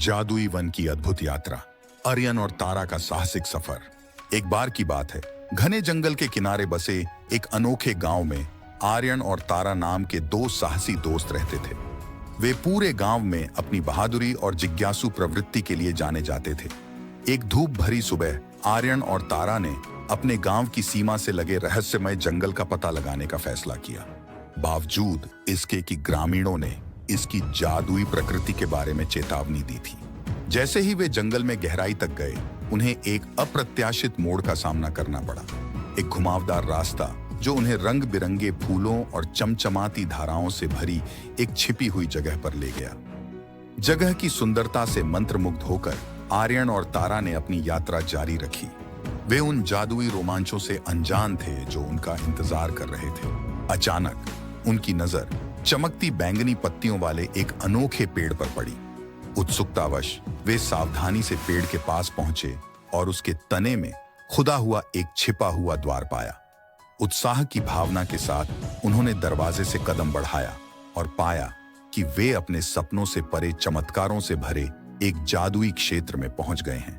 जादुई वन की अद्भुत यात्रा, आर्यन और तारा का साहसिक सफर। एक बार की बात है, घने जंगल के किनारे बसे एक अनोखे गांव में आर्यन और तारा नाम के दो साहसी दोस्त रहते थे। वे पूरे गांव में अपनी बहादुरी और जिज्ञासु प्रवृत्ति के लिए जाने जाते थे। एक धूप भरी सुबह आर्यन और तारा ने अपने गांव की सीमा से लगे रहस्यमय जंगल का पता लगाने का फैसला किया, बावजूद इसके कि ग्रामीणों ने इसकी जादुई प्रकृति के बारे में चेतावनी दी थी। जैसे ही वे जंगल में गहराई तक गए, उन्हें एक अप्रत्याशित मोड़ का सामना करना पड़ा। एक घुमावदार रास्ता जो उन्हें रंग बिरंगे फूलों और चमचमाती धाराओं से भरी एक छिपी हुई जगह पर ले गया। जगह की सुंदरता से मंत्रमुग्ध होकर आर्यन और तारा ने अपनी यात्रा जारी रखी। वे उन जादुई रोमांचों से अनजान थे जो उनका इंतजार कर रहे थे। अचानक उनकी नजर चमकती बैंगनी पत्तियों वाले एक अनोखे पेड़ पर पड़ी। उत्सुकतावश वे सावधानी से पेड़ के पास पहुंचे और उसके तने में खुदा हुआ एक छिपा हुआ द्वार पाया। उत्साह की भावना के साथ उन्होंने दरवाजे से कदम बढ़ाया और पाया कि वे अपने सपनों से परे चमत्कारों से भरे एक जादुई क्षेत्र में पहुंच गए हैं।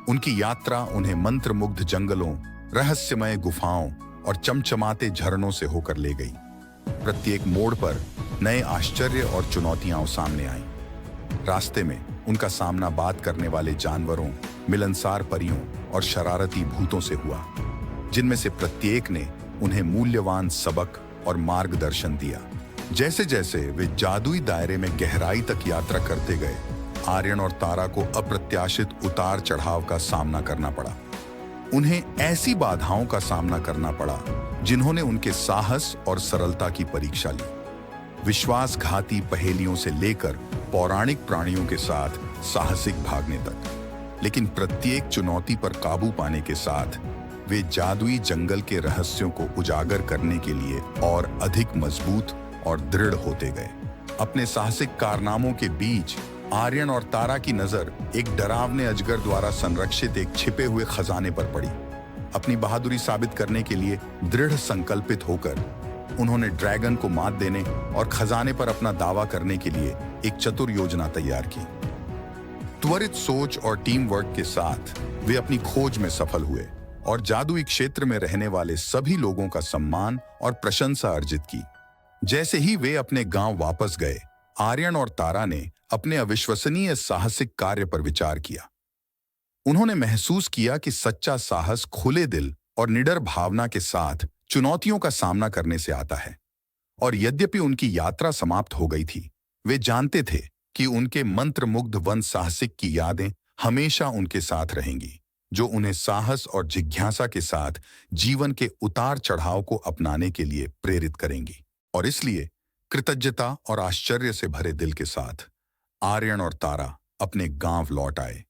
उनकी यात्रा उन्हें मंत्रमुग्ध जंगलों, रहस्यमय गुफाओं और चमचमाते झरनों से होकर ले गई। प्रत्येक मोड़ पर नए आश्चर्य और चुनौतियां सामने आईं। रास्ते में उनका सामना बात करने वाले जानवरों, मिलनसार परियों और शरारती भूतों से हुआ, जिनमें से प्रत्येक ने उन्हें मूल्यवान सबक और मार्गदर्शन दिया। जैसे जैसे वे जादुई दायरे में गहराई तक यात्रा करते गए, आर्यन और तारा को अप्रत्याशित उतार चढ़ाव का सामना करना पड़ा। उन्हें ऐसी बाधाओं का सामना करना पड़ा जिन्होंने उनके साहस और सरलता की परीक्षा ली। विश्वासघाती पहेलियों से लेकर पौराणिक प्राणियों के साथ साहसिक भागने तक। लेकिन प्रत्येक चुनौती पर काबू पाने के साथ वे जादुई जंगल के रहस्यों को उजागर करने के लिए और अधिक मजबूत और दृढ़ होते गए। अपने साहसिक कारनामों के बीच आर्यन और तारा की नजर एक डरावने अजगर द्वारा संरक्षित एक छिपे हुए खजाने पर पड़ी। अपनी बहादुरी साबित करने के लिए दृढ़ संकल्पित होकर उन्होंने ड्रैगन को मात देने और खजाने पर अपना दावा करने के लिए एक चतुर योजना तैयार की। त्वरित सोच और टीम वर्क के साथ वे अपनी खोज में सफल हुए और जादुई क्षेत्र में रहने वाले सभी लोगों का सम्मान और प्रशंसा अर्जित की। जैसे ही वे अपने गांव वापस गए, आर्यन और तारा ने अपने अविश्वसनीय साहसिक कार्य पर विचार किया। उन्होंने महसूस किया कि सच्चा साहस खुले दिल और निडर भावना के साथ चुनौतियों का सामना करने से आता है। और यद्यपि उनकी यात्रा समाप्त हो गई थी, वे जानते थे कि उनके मंत्रमुग्ध वन साहसिक की यादें हमेशा उनके साथ रहेंगी, जो उन्हें साहस और जिज्ञासा के साथ जीवन के उतार चढ़ाव को अपनाने के लिए प्रेरित करेंगी। और इसलिए कृतज्ञता और आश्चर्य से भरे दिल के साथ आर्यन और तारा अपने गांव लौट आए,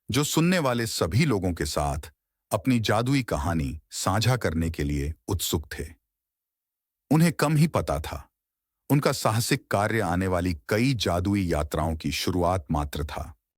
जो सुनने वाले सभी लोगों के साथ अपनी जादुई कहानी साझा करने के लिए उत्सुक थे। उन्हें कम ही पता था, उनका साहसिक कार्य आने वाली कई जादुई यात्राओं की शुरुआत मात्र था।